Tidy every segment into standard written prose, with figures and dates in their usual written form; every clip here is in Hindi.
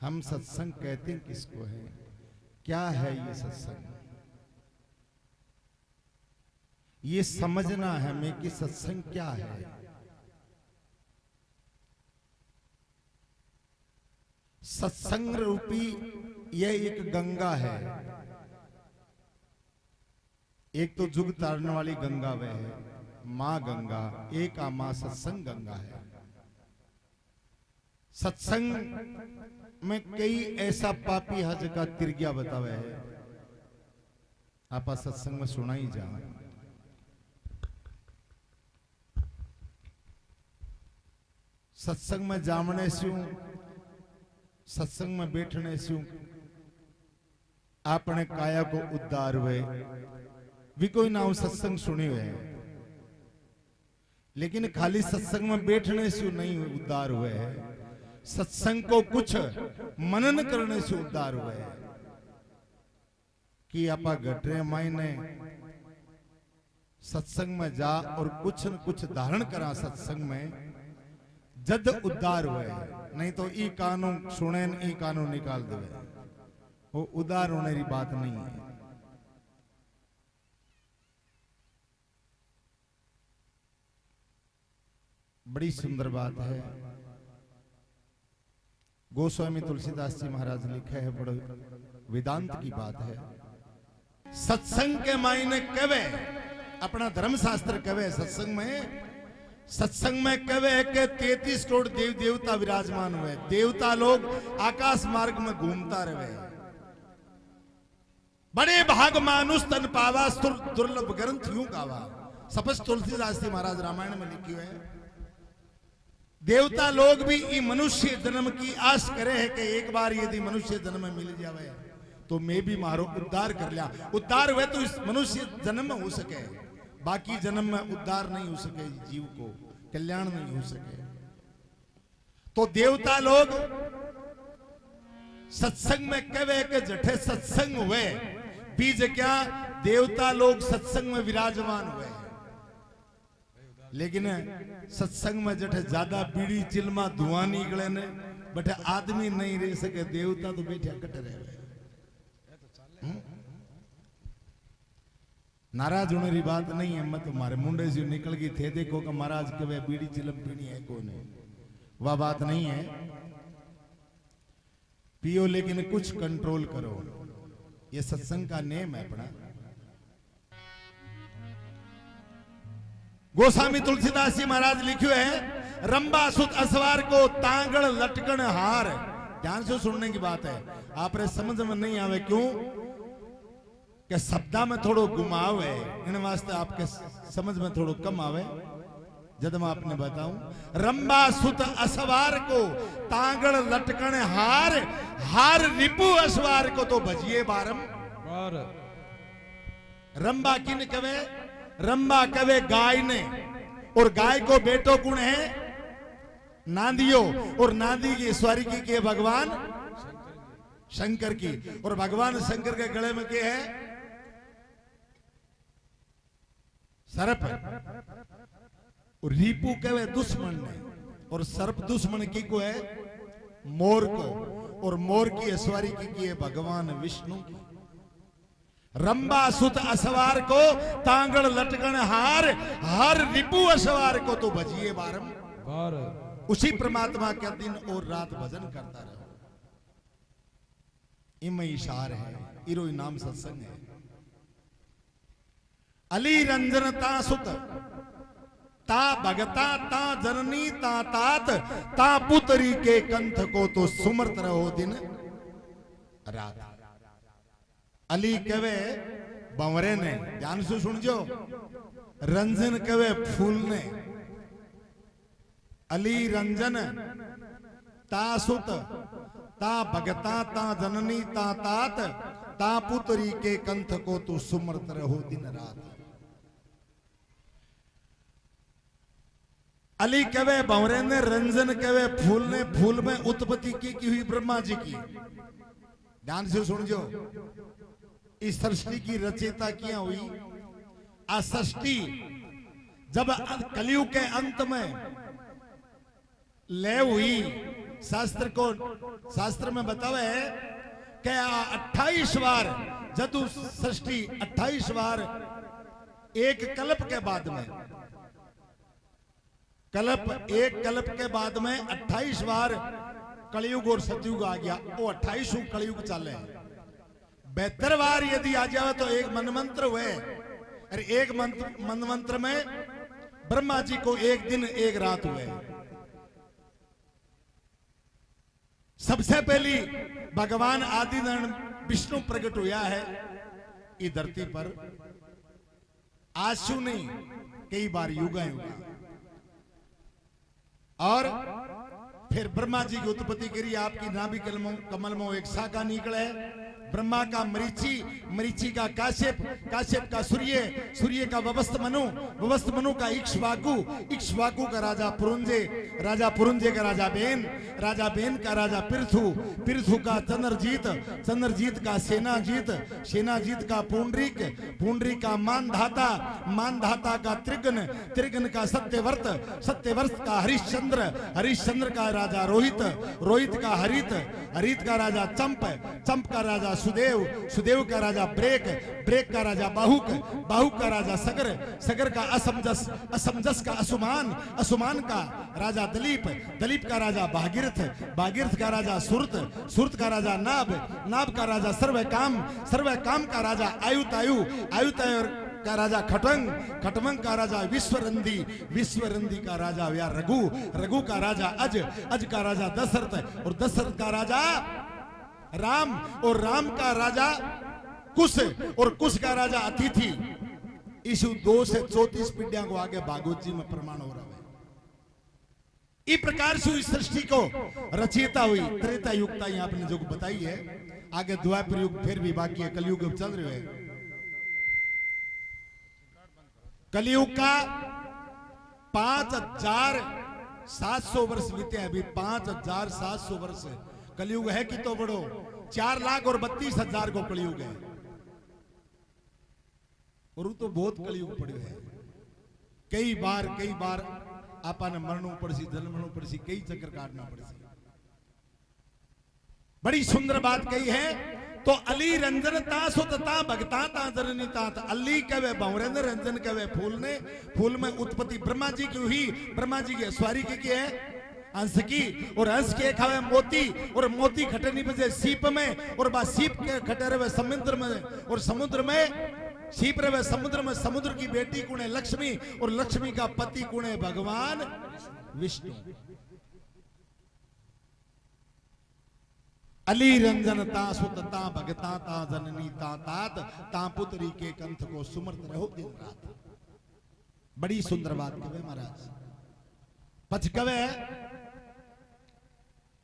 हम सत्संग कहते हैं किसको है? क्या है ये सत्संग? ये समझना है हमें कि सत्संग क्या है। सत्संग रूपी यह एक गंगा है। एक तो जुग तारने वाली गंगा वह है मां गंगा, एक आ मां सत्संग गंगा है। सत्संग में कई ऐसा पापी हज का तिरगिया बतावे है। आप सत्संग में सुना ही जा। सत्संग में जामने से सत्संग में बैठने से आपने काया को उद्धार हुए भी कोई ना सत्संग सुने हुए हैं, लेकिन खाली सत्संग में बैठने से नहीं उद्धार हुए हैं, सत्संग को कुछ मनन करने से उद्धार हुए हैं कि आपा घटरे मायने सत्संग में जा और कुछ न कुछ धारण करा सत्संग में जद उद्धार हुए। नहीं तो ई कानून सुने ई कानून निकाल दे, वो उद्धार होने की बात नहीं है। बड़ी सुंदर बात है। गोस्वामी तुलसीदास जी महाराज लिखे है, बड़े वेदांत की बात है। सत्संग के मायने कवे अपना धर्मशास्त्र कवे सत्संग में कवे के 33 करोड़ देव देवता विराजमान हुए। देवता लोग आकाश मार्ग में घूमता रहे। बड़े भाग मानुष तन पावा दुर्लभ ग्रंथ यूं गावा। स्पष्ट तुलसीदास जी महाराज रामायण में लिखी है। देवता लोग भी ई मनुष्य जन्म की आस करे है कि एक बार यदि मनुष्य जन्म मिल जावे तो मैं भी मारो उद्धार कर लिया। उद्धार हुए तो इस मनुष्य जन्म में हो सके, बाकी जन्म में उद्धार नहीं हो सके, जीव को कल्याण नहीं हो सके। तो देवता लोग सत्संग में कवे के जठे सत्संग हुए बीज क्या देवता लोग सत्संग में विराजमान हुए। लेकिन सत्संग में जठे ज्यादा बीड़ी चिलमा धुआं निकले ने बटे आदमी नहीं रह सके, देवता तो बैठे कट रहे। नाराज होने की बात नहीं है, मत तुम्हारे मुंडे से निकल गई थे देखो कि महाराज के बीड़ी चिलम पीनी है कौन है, वह बात नहीं है। पियो लेकिन कुछ कंट्रोल करो, ये सत्संग का नेम है अपना। गोस्वामी तुलसीदास जी महाराज लिखे है, रंबा सुत असवार को तांगड़ लटकन हार। ध्यान से सुनने की बात है, आपने समझ में नहीं आवे क्यों कि शब्दा में थोड़ो घुमाव है, इन वास्ते आपके समझ में थोड़ो कम आवे। जब मैं आपने बताऊं रंबा सुत असवार को तांगड़ लटकन हार, हार रिपु असवार को तो भजिए बारम। रंबा किन कवे? रंबा कवे गाय ने, और गाय को बेटो कौन है? नांदियो, और नांदी की ईश्वरी की भगवान शंकर की, और भगवान शंकर के गले में क्या है? सर्प। और रिपु कहे दुश्मन ने, और सर्प दुश्मन की को है? मोर को, और मोर की ईश्वरी की है भगवान विष्णु की। रंबा सुत असवार को तांगड़ लटकन हार, हर रिपु असवार को तो भजिए बारम। उसी परमात्मा के दिन और रात भजन करता रहो। इम इशार है, इरो नाम सत्संग है। अली रंजन ता सुत ता भगता ता जननी ता तात ता पुत्री के कंठ को तो सुमरत रहो दिन रात। अली कवे बंवरे ने, ध्यान से सुनजो, रंजन कवे फूल ने। अली रंजन ता सुत ता भगता ता जननी ता तात ता पुत्री के कंठ को तू सुमरत रहो दिन रात। अली कवे भंवरे ने, रंजन कवे फूल ने। फूल में उत्पत्ति की हुई ब्रह्मा जी की। ध्यान से सुनजो, इस सृष्टि की रचयिता क्या हुई? आ सृष्टि जब कलयुग के अंत में लय हुई, शास्त्र में बतावे है कि 28 बार जदु सृष्टि 28 बार एक कल्प के बाद में एक कल्प के बाद में 28 बार कलयुग और सतयुग आ गया। वो 28 कलयुग चले 72 बार यदि आ जाए तो एक मनमंत्र हुए और एक मनमंत्र में ब्रह्मा जी को एक दिन एक रात हुए। सबसे पहली भगवान आदिनारायण विष्णु प्रकट हुआ है इस धरती पर। आशु नहीं कई बार युगा और फिर ब्रह्मा जी की उत्पत्ति करी। आपकी नाभि कमल में एक शाखा निकले। ब्रह्मा का मरीचि का काश्यप का सूर्य का ववस्त मनु का इक्ष्वाकु का राजा पुरुंजे का राजा बेन का राजा पृथु का चंद्रजीत का सेनाजीत का पुंडरीक का मानधाता का त्रिगन का सत्यवर्त का हरिश्चंद्र का राजा रोहित का हरित का राजा चंप का राजा सुदेव का राजा ब्रेक का राजा बाहुक का राजा सगर का असमजस का असुमान का राजा दलीप का राजा भागीरथ का राजा सुरत का राजा नाभ का राजा सर्वकाम का राजा आयुतायु का राजा खटमंग का राजा विश्वरंदी का राजा या रघु का राजा अज का राजा दशरथ और दशरथ का राजा राम और राम का राजा कुश और कुश का राजा अतिथि। इस 2 से 34 पीढ़ियों को आगे भागवत जी में प्रमाण हो रहा है। इस प्रकार से इस सृष्टि को रचयिता हुई त्रेता युगता यहाँ आपने जो बताई है। आगे द्वापर युग फिर भी बाकी है, कलयुग चल रहे है। कलयुग का 5700 वर्ष बीते। अभी 5700 वर्ष कलयुग है कि तो बड़ो 4,32,000 को कलयुग है और तो बहुत कलयुग पड़े है। कई बार आपने मरणों पड़सी जन्मणों पड़सी कई चक्कर काटना पड़सी। बड़ी सुंदर बात कही है। तो अली रंजन तासो तता भगता ता जननी तात। अली कवे भंवरेंद्र रंजन कवे फूल में उत्पत्ति ब्रह्मा जी की हुई। ब्रह्मा जी की स्वारी की है हंस की और हंस के खावे मोती और मोती खटनी बजे सीप में और बा सीप के खटे रहे समुद्र में और समुद्र में सीप रहे समुद्र में। समुद्र की बेटी कुणे लक्ष्मी और लक्ष्मी का पति कुणे भगवान विष्णु। अली रंजन ता सुत ता भगता ता जननी ता तात ता पुत्री के कंठ को सुमरत रहो दिन रात। बड़ी सुंदर बात कवे महाराज। पछ कवे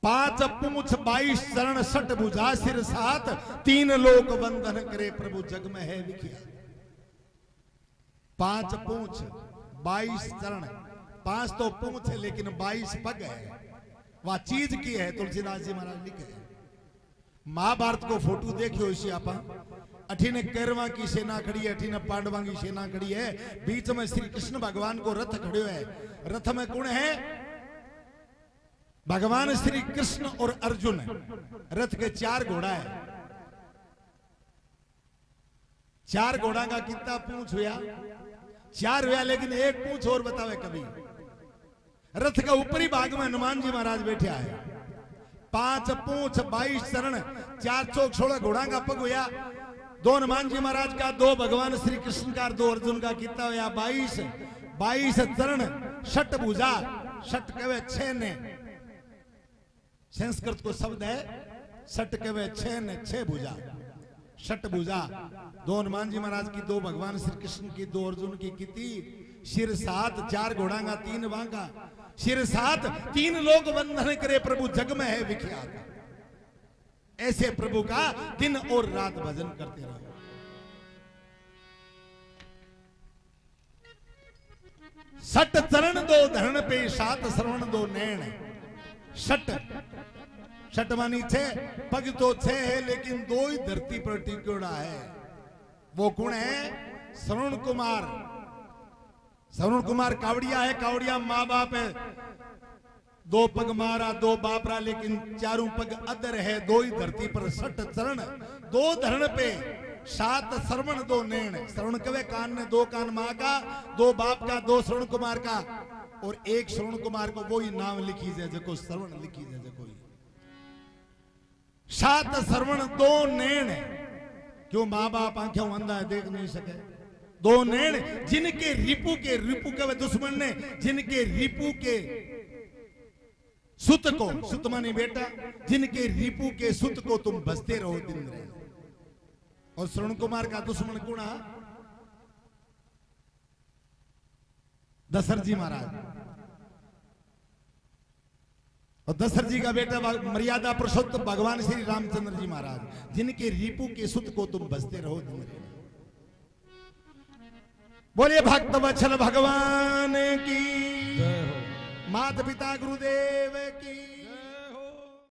5 पूंछ 22 चरण 60 भुजा सिर 7 3 लोक वंदन करे प्रभु जग में है विख्यात। 5 पूंछ 22 चरण। 5 तो पूंछ है लेकिन 22 पग है। वह चीज की है। तुलसीदास जी महाराज लिखे है। महाभारत को फोटो देखियो इसी आपा। अठीने कैरवा की सेना खड़ी है, अठीने पांडवा की सेना खड़ी है। बीच में श्री कृष्ण भगवान को रथ खड़े है। रथ में कौन है? भगवान श्री कृष्ण और अर्जुन। रथ के 4 घोड़ा है। 4 घोड़ा का कितना पूंछ हुआ? 4 हुआ, लेकिन एक पूंछ और बतावे कभी। रथ का ऊपरी भाग में हनुमान जी महाराज बैठे है। 5 पूंछ 22 चरण 4 चौक 16 घोड़ा का पग हुआ। 2 हनुमान जी महाराज का, 2 भगवान श्री कृष्ण का, 2 अर्जुन का कितना हुआ? 22 चरण 60 भुजा। 60 कवे 6 ने। संस्कृत को शब्द है 60 कवे 6 ने 6 भुजा। 60 भुजा। 2 हनुमान जी महाराज की, 2 भगवान श्री कृष्ण की, 2 अर्जुन की कितनी? सिर 7 4 घोड़ा का 3 वांगा। सिर 7 3 लोग वंदन करे प्रभु जग में है विख्यात। ऐसे प्रभु का दिन और रात भजन करते रहो। सट चरण 2 धरण पे 7 श्रवण 2 नैन। सट मानी 6 पग तो 6 है, लेकिन 2 ही धरती पर टिकोड़ा है। वो कौन है? श्रवण कुमार। श्रवण कुमार कावड़िया है। कावड़िया माँ बाप है। दो पग मारा दो बापरा लेकिन चारों पग अदर है, दो ही धरती पर सट चरण, दो धरण पे सात श्रवण दो नैण। श्रवण कवे कान ने, दो कान माँ का, दो बाप का, दो श्रवण कुमार का, और एक श्रवण कुमार को वो ही नाम लिखी जाए जको श्रवण लिखी जाए जको ही। सात श्रवण दो नैण, क्यों माँ बाप आंखें अंधा है देख नहीं सके। दो नैण जिनके रिपु के, रिपु कवे दुश्मन ने, जिनके रिपु के सुत को, सुत माने बेटा, जिनके रिपु के सुत को तुम बसते रहो दिन रात। और श्रवण कुमार का दुश्मन कौन है? दशरथ जी महाराज। और दशरथ जी का बेटा मर्यादा पुरुषोत्तम भगवान श्री रामचंद्र जी महाराज, जिनके रिपु के सुत को तुम बसते रहो दिन रात। बोलिए भक्त वत्सल भगवान की, माता पिता गुरुदेव की।